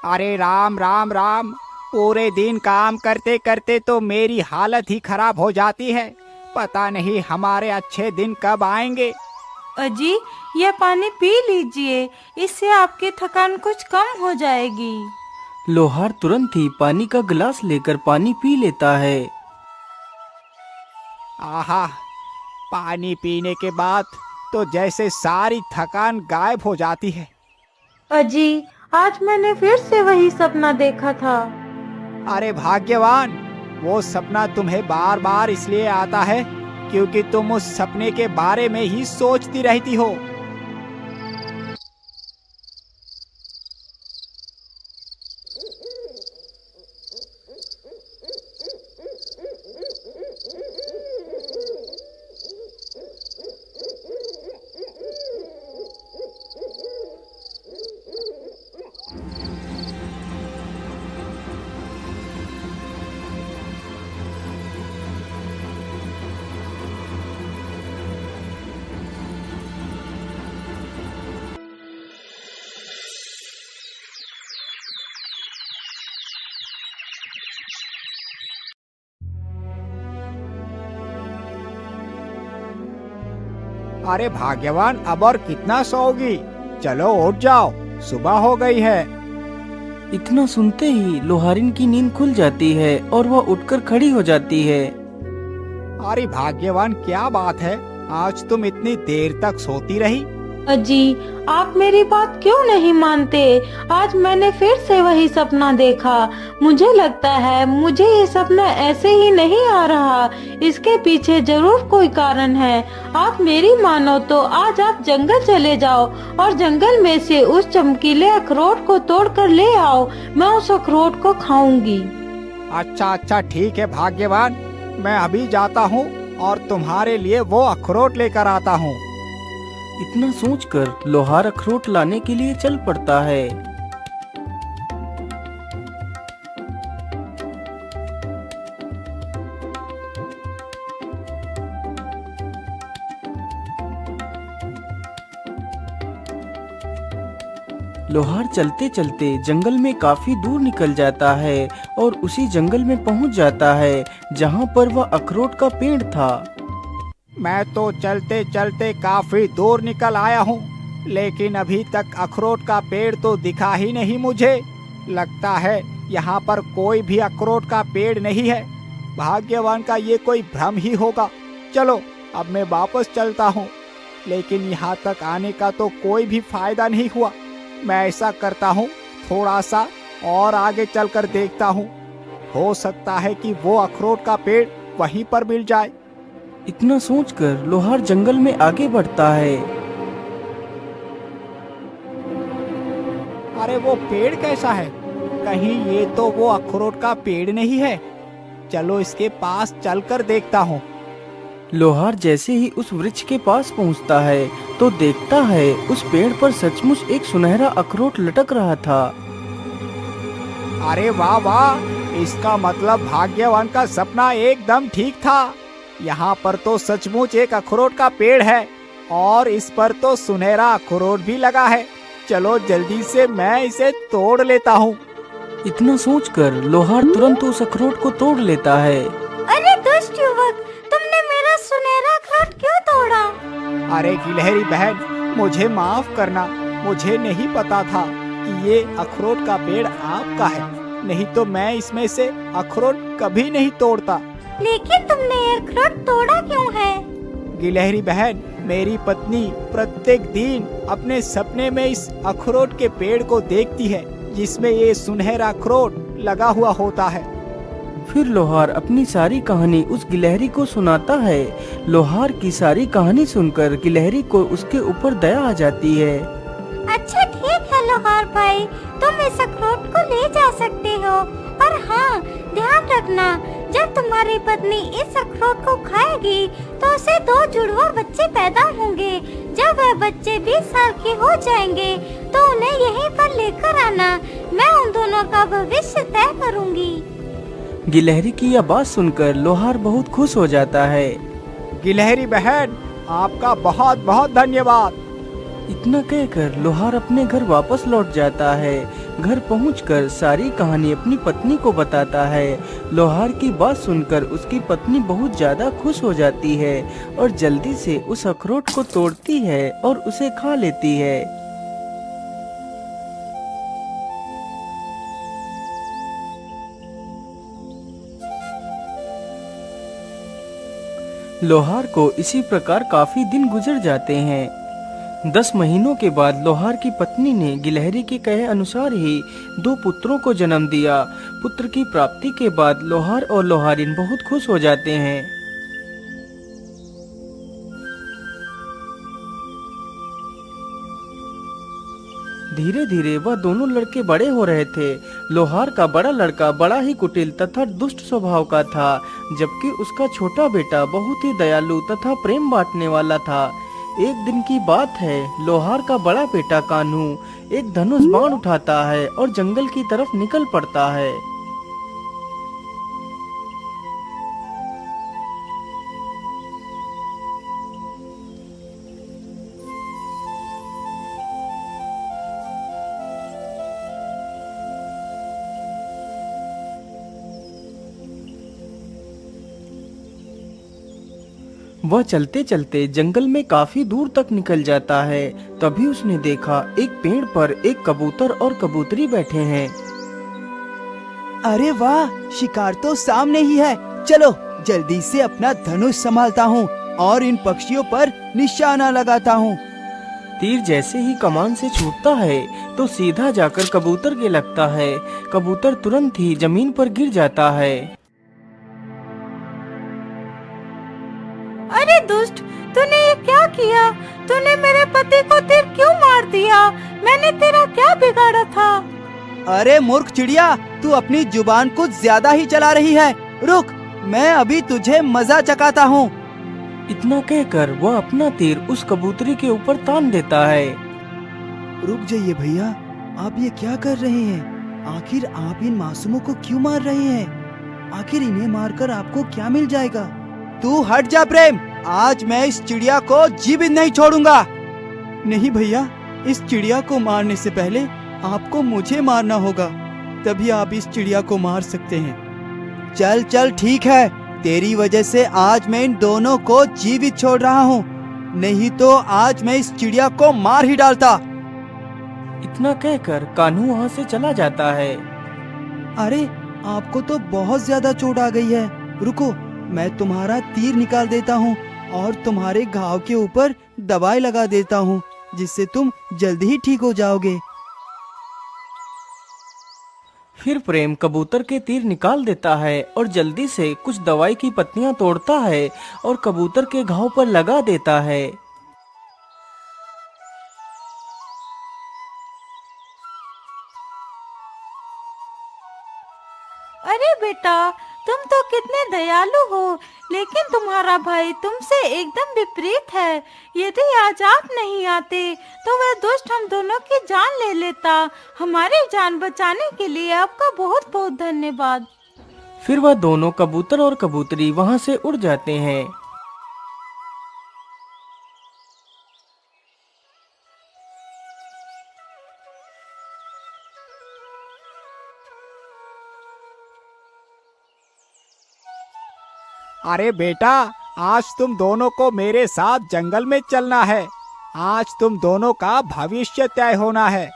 अरे राम राम राम। पूरे दिन काम करते करते तो मेरी हालत ही खराब हो जाती है। पता नहीं हमारे अच्छे दिन कब आएंगे। अजी, यह पानी पी लीजिए, इससे आपकी थकान कुछ कम हो जाएगी। लोहार तुरंत ही पानी का गिलास लेकर पानी पी लेता है। आहा, पानी पीने के बाद तो जैसे सारी थकान गायब हो जाती है। अजी, आज मैंने फिर से वही सपना देखा था। अरे भाग्यवान, वो सपना तुम्हें बार बार इसलिए आता है क्योंकि तुम उस सपने के बारे में ही सोचती रहती हो। अरे भाग्यवान, अब और कितना सोओगी? चलो उठ जाओ, सुबह हो गई है। इतना सुनते ही लोहारिन की नींद खुल जाती है और वह उठकर खड़ी हो जाती है। अरे भाग्यवान, क्या बात है, आज तुम इतनी देर तक सोती रही? अजी, आप मेरी बात क्यों नहीं मानते? आज मैंने फिर से वही सपना देखा। मुझे लगता है मुझे ये सपना ऐसे ही नहीं आ रहा, इसके पीछे जरूर कोई कारण है। आप मेरी मानो तो आज आप जंगल चले जाओ और जंगल में से उस चमकीले अखरोट को तोड़ कर ले आओ। मैं उस अखरोट को खाऊंगी। अच्छा अच्छा, ठीक है भाग्यवान, मैं अभी जाता हूँ और तुम्हारे लिए वो अखरोट लेकर आता हूँ। इतना सोचकर लोहार अखरोट लाने के लिए चल पड़ता है। लोहार चलते चलते जंगल में काफी दूर निकल जाता है और उसी जंगल में पहुंच जाता है जहां पर वह अखरोट का पेड़ था। मैं तो चलते चलते काफी दूर निकल आया हूँ, लेकिन अभी तक अखरोट का पेड़ तो दिखा ही नहीं मुझे। लगता है यहाँ पर कोई भी अखरोट का पेड़ नहीं है। भाग्यवान का ये कोई भ्रम ही होगा। चलो अब मैं वापस चलता हूँ, लेकिन यहाँ तक आने का तो कोई भी फायदा नहीं हुआ। मैं ऐसा करता हूँ, थोड़ा सा और आगे चलकर देखता हूँ, हो सकता है कि वो अखरोट का पेड़ वहीं पर मिल जाए। इतना सोचकर लोहार जंगल में आगे बढ़ता है। अरे वो पेड़ कैसा है? कहीं ये तो वो अखरोट का पेड़ नहीं है? चलो इसके पास चलकर देखता हूँ। लोहार जैसे ही उस वृक्ष के पास पहुंचता है तो देखता है उस पेड़ पर सचमुच एक सुनहरा अखरोट लटक रहा था। अरे वाह वाह, इसका मतलब भाग्यवान का सपना एकदम ठीक था। यहाँ पर तो सचमुच एक अखरोट का पेड़ है और इस पर तो सुनहरा अखरोट भी लगा है। चलो जल्दी से मैं इसे तोड़ लेता हूँ। इतना सोचकर लोहार तुरंत उस अखरोट को तोड़ लेता है। अरे दुष्ट युवक, तुमने मेरा सुनहरा अखरोट क्यों तोड़ा? अरे गिलहरी बहन, मुझे माफ करना, मुझे नहीं पता था कि ये अखरोट का पेड़ आपका है, नहीं तो मैं इसमें से अखरोट कभी नहीं तोड़ता। लेकिन तुमने ये अखरोट तोड़ा क्यों है? गिलहरी बहन, मेरी पत्नी प्रत्येक दिन अपने सपने में इस अखरोट के पेड़ को देखती है जिसमें ये सुनहरा अखरोट लगा हुआ होता है। फिर लोहार अपनी सारी कहानी उस गिलहरी को सुनाता है। लोहार की सारी कहानी सुनकर गिलहरी को उसके ऊपर दया आ जाती है। अच्छा ठीक है लोहार भाई, तुम इस अखरोट को ले जा सकते हो, और हाँ, ध्यान रखना, जब तुम्हारी पत्नी इस अखरोट को खाएगी तो उसे 2 जुड़वा बच्चे पैदा होंगे। जब वह बच्चे 20 साल के हो जाएंगे तो उन्हें यहीं पर लेकर आना। मैं उन दोनों का भविष्य तय करूंगी। गिलहरी की यह बात सुनकर लोहार बहुत खुश हो जाता है। गिलहरी बहन, आपका बहुत बहुत धन्यवाद। इतना कहकर लोहार अपने घर वापस लौट जाता है। घर पहुंचकर सारी कहानी अपनी पत्नी को बताता है। लोहार की बात सुनकर उसकी पत्नी बहुत ज्यादा खुश हो जाती है और जल्दी से उस अखरोट को तोड़ती है और उसे खा लेती है। लोहार को इसी प्रकार काफी दिन गुजर जाते हैं। 10 महीनों के बाद लोहार की पत्नी ने गिलहरी के कहे अनुसार ही 2 पुत्रों को जन्म दिया। पुत्र की प्राप्ति के बाद लोहार और लोहारिन बहुत खुश हो जाते हैं। धीरे धीरे वह दोनों लड़के बड़े हो रहे थे। लोहार का बड़ा लड़का बड़ा ही कुटिल तथा दुष्ट स्वभाव का था, जबकि उसका छोटा बेटा बहुत ही दयालु तथा प्रेम बांटने वाला था। एक दिन की बात है, लोहार का बड़ा बेटा कान्हू एक धनुष बाण उठाता है और जंगल की तरफ निकल पड़ता है। वह चलते चलते जंगल में काफी दूर तक निकल जाता है। तभी उसने देखा एक पेड़ पर एक कबूतर और कबूतरी बैठे हैं। अरे वाह, शिकार तो सामने ही है। चलो जल्दी से अपना धनुष संभालता हूँ और इन पक्षियों पर निशाना लगाता हूँ। तीर जैसे ही कमान से छूटता है तो सीधा जाकर कबूतर के लगता है। कबूतर तुरंत ही जमीन पर गिर जाता है। अरे दुष्ट, तूने ये क्या किया? तूने मेरे पति को तीर क्यों मार दिया? मैंने तेरा क्या बिगाड़ा था? अरे मूर्ख चिड़िया, तू अपनी जुबान कुछ ज्यादा ही चला रही है। रुक, मैं अभी तुझे मजा चखाता हूँ। इतना कहकर वह अपना तीर उस कबूतरी के ऊपर तान देता है। रुक जाइए भैया, आप ये क्या कर रहे हैं? आखिर आप इन मासूमों को क्यों मार रहे हैं? आखिर इन्हें मारकर आपको क्या मिल जाएगा? तू हट जा प्रेम, आज मैं इस चिड़िया को जीवित नहीं छोड़ूंगा। नहीं भैया, इस चिड़िया को मारने से पहले आपको मुझे मारना होगा, तभी आप इस चिड़िया को मार सकते हैं। चल चल ठीक है, तेरी वजह से आज मैं इन दोनों को जीवित छोड़ रहा हूँ, नहीं तो आज मैं इस चिड़िया को मार ही डालता। इतना कहकर कान्हू वहाँ से चला जाता है। अरे आपको तो बहुत ज्यादा चोट आ गई है। रुको, मैं तुम्हारा तीर निकाल देता हूँ और तुम्हारे घाव के ऊपर दवाई लगा देता हूँ, जिससे तुम जल्दी ही ठीक हो जाओगे। फिर प्रेम कबूतर के तीर निकाल देता है और जल्दी से कुछ दवाई की पत्तियां तोड़ता है और कबूतर के घाव पर लगा देता है। अरे बेटा, तुम तो कितने दयालु हो, लेकिन तुम्हारा भाई तुमसे एकदम विपरीत है। यदि आज आप नहीं आते तो वह दुष्ट हम दोनों की जान ले लेता। हमारी जान बचाने के लिए आपका बहुत बहुत धन्यवाद। फिर वह दोनों कबूतर और कबूतरी वहां से उड़ जाते हैं। अरे बेटा, आज तुम दोनों को मेरे साथ जंगल में चलना है। आज तुम दोनों का भविष्य तय होना है।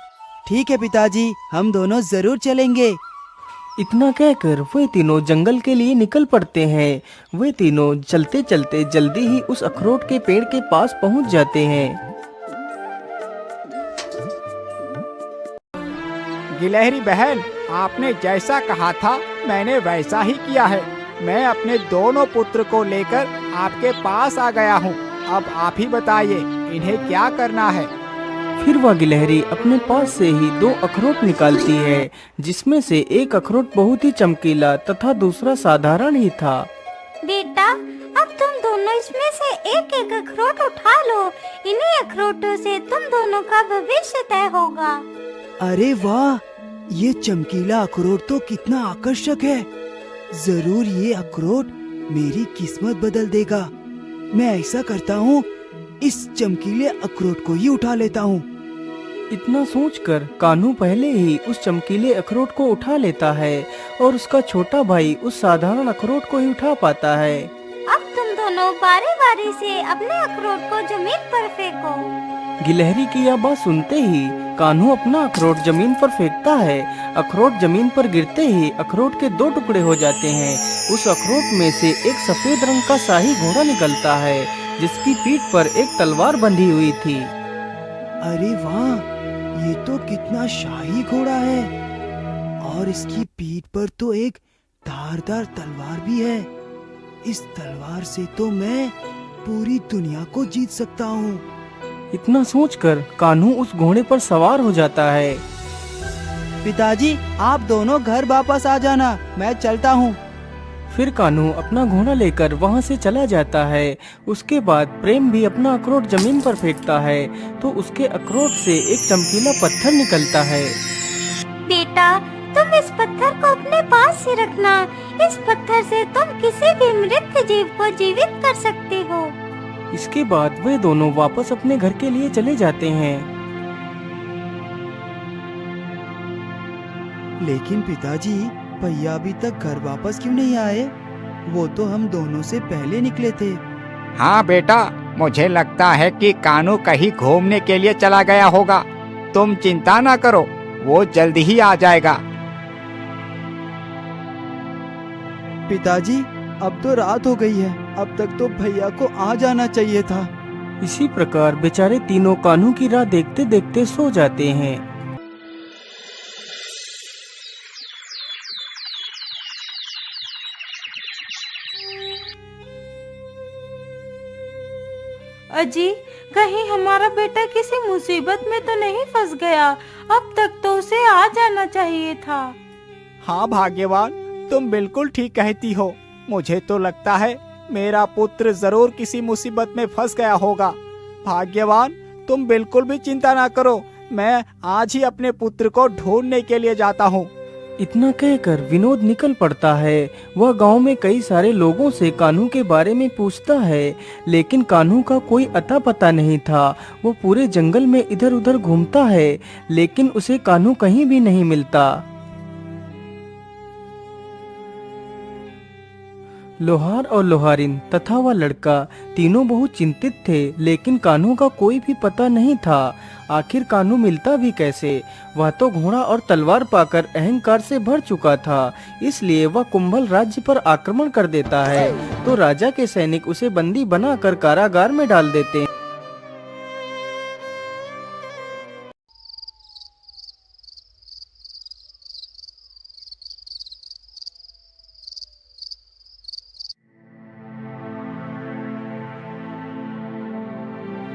ठीक है पिताजी, हम दोनों जरूर चलेंगे। इतना कहकर वे तीनों जंगल के लिए निकल पड़ते हैं। वे तीनों चलते चलते जल्दी ही उस अखरोट के पेड़ के पास पहुंच जाते हैं। गिलहरी बहन, आपने जैसा कहा था मैंने वैसा ही किया है। मैं अपने दोनों पुत्र को लेकर आपके पास आ गया हूँ। अब आप ही बताइए इन्हें क्या करना है। फिर वह गिलहरी अपने पास से ही 2 अखरोट निकालती है, जिसमें से एक अखरोट बहुत ही चमकीला तथा दूसरा साधारण ही था। बेटा, अब तुम दोनों इसमें से एक एक अखरोट उठा लो। इन्हीं अखरोटों से तुम दोनों का भविष्य तय होगा। अरे वाह, ये चमकीला अखरोट तो कितना आकर्षक है। जरूर ये अखरोट मेरी किस्मत बदल देगा। मैं ऐसा करता हूँ, इस चमकीले अखरोट को ही उठा लेता हूँ। इतना सोचकर कान्हू पहले ही उस चमकीले अखरोट को उठा लेता है और उसका छोटा भाई उस साधारण अखरोट को ही उठा पाता है। अब तुम दोनों बारी बारी से अपने अखरोट को जमीन पर फेंको। गिलहरी की यह बात सुनते ही कान्हू अपना अखरोट जमीन पर फेंकता है। अखरोट जमीन पर गिरते ही अखरोट के 2 टुकड़े हो जाते हैं। उस अखरोट में से एक सफेद रंग का शाही घोड़ा निकलता है, जिसकी पीठ पर एक तलवार बंधी हुई थी। अरे वाह, ये तो कितना शाही घोड़ा है और इसकी पीठ पर तो एक धारदार तलवार भी है। इस तलवार से तो मैं पूरी दुनिया को जीत सकता हूँ। इतना सोचकर कान्हू उस घोड़े पर सवार हो जाता है। पिताजी, आप दोनों घर वापस आ जाना, मैं चलता हूँ। फिर कान्हू अपना घोड़ा लेकर वहाँ से चला जाता है। उसके बाद प्रेम भी अपना अखरोट जमीन पर फेंकता है तो उसके अखरोट से एक चमकीला पत्थर निकलता है। बेटा, तुम इस पत्थर को अपने पास ही रखना। इस पत्थर से तुम किसी भी मृत जीव को जीवित कर सकते हो। इसके बाद वे दोनों वापस अपने घर के लिए चले जाते हैं। लेकिन पिताजी, भैया अभी तक घर वापस क्यों नहीं आए? वो तो हम दोनों से पहले निकले थे। हाँ बेटा, मुझे लगता है कि कान्हू कहीं घूमने के लिए चला गया होगा। तुम चिंता ना करो, वो जल्दी ही आ जाएगा। पिताजी, अब तो रात हो गई है, अब तक तो भैया को आ जाना चाहिए था। इसी प्रकार बेचारे तीनों कान्हू की राह देखते देखते सो जाते हैं। अजी, कहीं हमारा बेटा किसी मुसीबत में तो नहीं फंस गया? अब तक तो उसे आ जाना चाहिए था। हाँ भाग्यवान, तुम बिल्कुल ठीक कहती हो। मुझे तो लगता है मेरा पुत्र जरूर किसी मुसीबत में फंस गया होगा। भाग्यवान, तुम बिल्कुल भी चिंता ना करो, मैं आज ही अपने पुत्र को ढूंढने के लिए जाता हूँ। इतना कहकर विनोद निकल पड़ता है। वह गांव में कई सारे लोगों से कान्हू के बारे में पूछता है, लेकिन कान्हू का कोई अता पता नहीं था। वो पूरे जंगल में इधर उधर घूमता है, लेकिन उसे कान्हू कहीं भी नहीं मिलता। लोहार और लोहारिन तथा वह लड़का तीनों बहुत चिंतित थे, लेकिन कान्हू का कोई भी पता नहीं था। आखिर कान्हू मिलता भी कैसे? वह तो घोड़ा और तलवार पाकर अहंकार से भर चुका था, इसलिए वह कुंभल राज्य पर आक्रमण कर देता है। तो राजा के सैनिक उसे बंदी बनाकर कारागार में डाल देते हैं।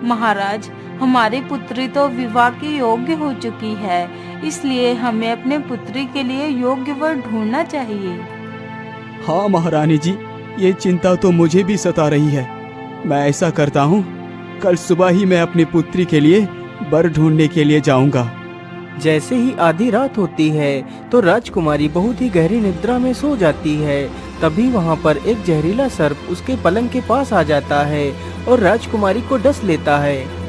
महाराज, हमारी पुत्री तो विवाह की योग्य हो चुकी है, इसलिए हमें अपने पुत्री के लिए योग्य वर ढूंढना चाहिए। हाँ महारानी जी, ये चिंता तो मुझे भी सता रही है। मैं ऐसा करता हूँ, कल सुबह ही मैं अपनी पुत्री के लिए वर ढूंढने के लिए जाऊंगा। जैसे ही आधी रात होती है तो राजकुमारी बहुत ही गहरी निद्रा में सो जाती है। तभी वहाँ पर एक जहरीला सर्प उसके पलंग के पास आ जाता है और राजकुमारी को डस लेता है।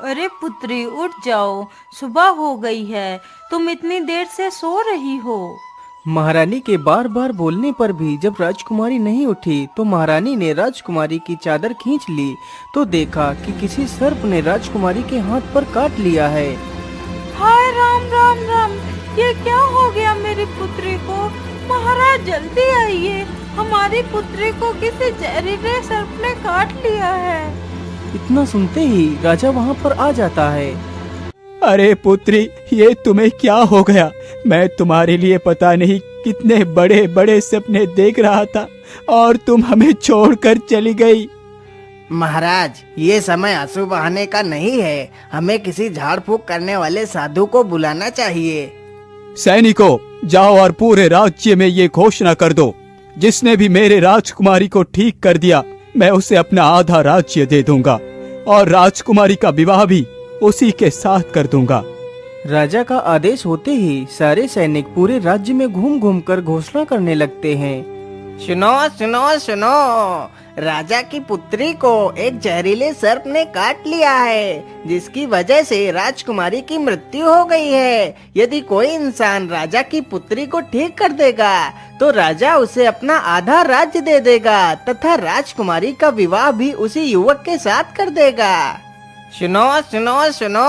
अरे पुत्री, उठ जाओ, सुबह हो गई है, तुम इतनी देर से सो रही हो। महारानी के बार बार बोलने पर भी जब राजकुमारी नहीं उठी तो महारानी ने राजकुमारी की चादर खींच ली तो देखा कि किसी सर्प ने राजकुमारी के हाथ पर काट लिया है। हाय राम राम राम, ये क्या हो गया मेरी पुत्री को? महाराज जल्दी आइए, हमारी पुत्री को किसी जहरीले सर्प ने काट लिया है। इतना सुनते ही राजा वहाँ पर आ जाता है। अरे पुत्री, ये तुम्हें क्या हो गया? मैं तुम्हारे लिए पता नहीं कितने बड़े बड़े सपने देख रहा था और तुम हमें छोड़कर चली गई। महाराज, ये समय आंसू बहाने का नहीं है। हमें किसी झाड़ फूक करने वाले साधु को बुलाना चाहिए। सैनिकों, जाओ और पूरे राज्य में ये घोषणा कर दो, जिसने भी मेरे राजकुमारी को ठीक कर दिया, मैं उसे अपना आधा राज्य दे दूंगा और राजकुमारी का विवाह भी उसी के साथ कर दूंगा। राजा का आदेश होते ही सारे सैनिक पूरे राज्य में घूम घूम कर घोषणा करने लगते हैं। सुनो सुनो सुनो, राजा की पुत्री को एक जहरीले सर्प ने काट लिया है, जिसकी वजह से राजकुमारी की मृत्यु हो गई है। यदि कोई इंसान राजा की पुत्री को ठीक कर देगा तो राजा उसे अपना आधा राज्य दे देगा तथा राजकुमारी का विवाह भी उसी युवक के साथ कर देगा। सुनो सुनो सुनो,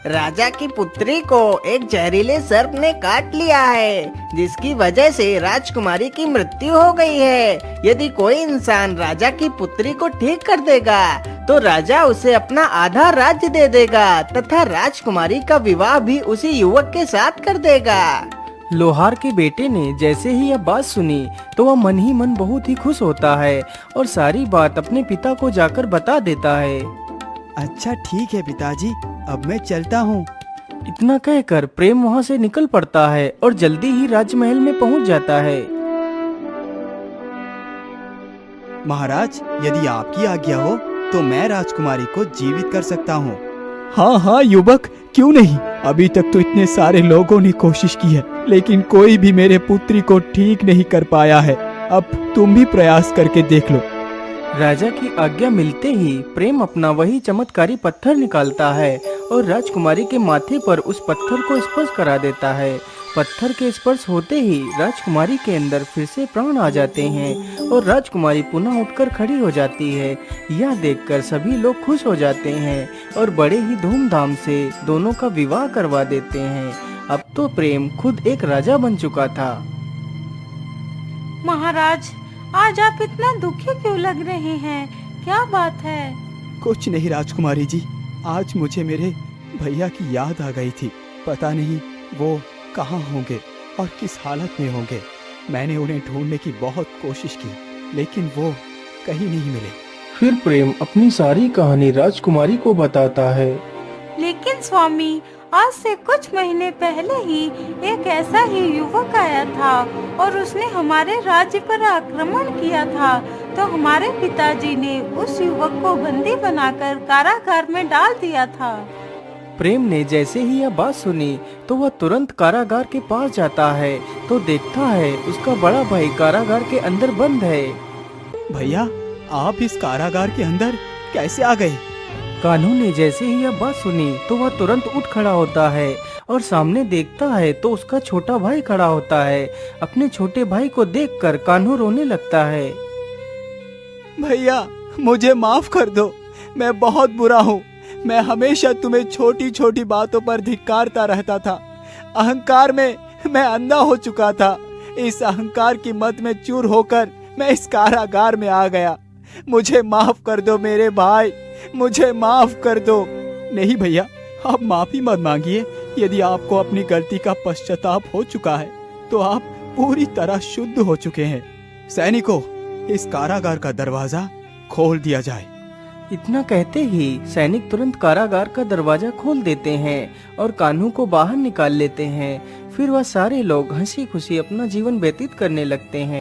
राजा की पुत्री को एक जहरीले सर्प ने काट लिया है, जिसकी वजह से राजकुमारी की मृत्यु हो गई है। यदि कोई इंसान राजा की पुत्री को ठीक कर देगा तो राजा उसे अपना आधा राज्य दे देगा तथा राजकुमारी का विवाह भी उसी युवक के साथ कर देगा। लोहार के बेटे ने जैसे ही यह बात सुनी तो वह मन ही मन बहुत ही खुश होता है और सारी बात अपने पिता को जाकर बता देता है। अच्छा ठीक है पिताजी, अब मैं चलता हूँ। इतना कहकर प्रेम वहाँ से निकल पड़ता है और जल्दी ही राजमहल में पहुँच जाता है। महाराज, यदि आपकी आज्ञा हो तो मैं राजकुमारी को जीवित कर सकता हूँ। हाँ हाँ युवक, क्यों नहीं? अभी तक तो इतने सारे लोगों ने कोशिश की है, लेकिन कोई भी मेरे पुत्री को ठीक नहीं कर पाया है। अब तुम भी प्रयास करके देख लो। राजा की आज्ञा मिलते ही प्रेम अपना वही चमत्कारी पत्थर निकालता है और राजकुमारी के माथे पर उस पत्थर को स्पर्श करा देता है। पत्थर के स्पर्श होते ही राजकुमारी के अंदर फिर से प्राण आ जाते हैं और राजकुमारी पुनः उठकर खड़ी हो जाती है। यह देखकर सभी लोग खुश हो जाते हैं और बड़े ही धूमधाम से दोनों का विवाह करवा देते हैं। अब तो प्रेम खुद एक राजा बन चुका था। महाराज, आज आप इतना दुखी क्यों लग रहे हैं? क्या बात है? कुछ नहीं राजकुमारी जी, आज मुझे मेरे भैया की याद आ गई थी। पता नहीं वो कहाँ होंगे और किस हालत में होंगे। मैंने उन्हें ढूंढने की बहुत कोशिश की, लेकिन वो कहीं नहीं मिले। फिर प्रेम अपनी सारी कहानी राजकुमारी को बताता है। लेकिन स्वामी, आज से कुछ महीने पहले ही एक ऐसा ही युवक आया था और उसने हमारे राज्य पर आक्रमण किया था, तो हमारे पिताजी ने उस युवक को बंदी बनाकर कारागार में डाल दिया था। प्रेम ने जैसे ही यह बात सुनी तो वह तुरंत कारागार के पास जाता है तो देखता है उसका बड़ा भाई कारागार के अंदर बंद है। भैया, आप इस कारागार के अंदर कैसे आ गए? कान्हू ने जैसे ही यह बात सुनी तो वह तुरंत उठ खड़ा होता है और सामने देखता है तो उसका छोटा भाई खड़ा होता है। अपने छोटे भाई को देखकर कान्हू रोने लगता है। भैया, मुझे माफ कर दो, मैं बहुत बुरा हूँ। मैं हमेशा तुम्हें छोटी छोटी बातों पर धिक्कारता रहता था। अहंकार में मैं अंधा हो चुका था। इस अहंकार की मत में चूर होकर मैं इस कारागार में आ गया। मुझे माफ कर दो मेरे भाई, मुझे माफ कर दो। नहीं भैया, आप माफी मत मांगिए। यदि आपको अपनी गलती का पश्चाताप हो चुका है तो आप पूरी तरह शुद्ध हो चुके हैं। सैनिकों, इस कारागार का दरवाजा खोल दिया जाए। इतना कहते ही सैनिक तुरंत कारागार का दरवाजा खोल देते हैं और कान्हू को बाहर निकाल लेते हैं। फिर वह सारे लोग हंसी खुशी अपना जीवन व्यतीत करने लगते हैं।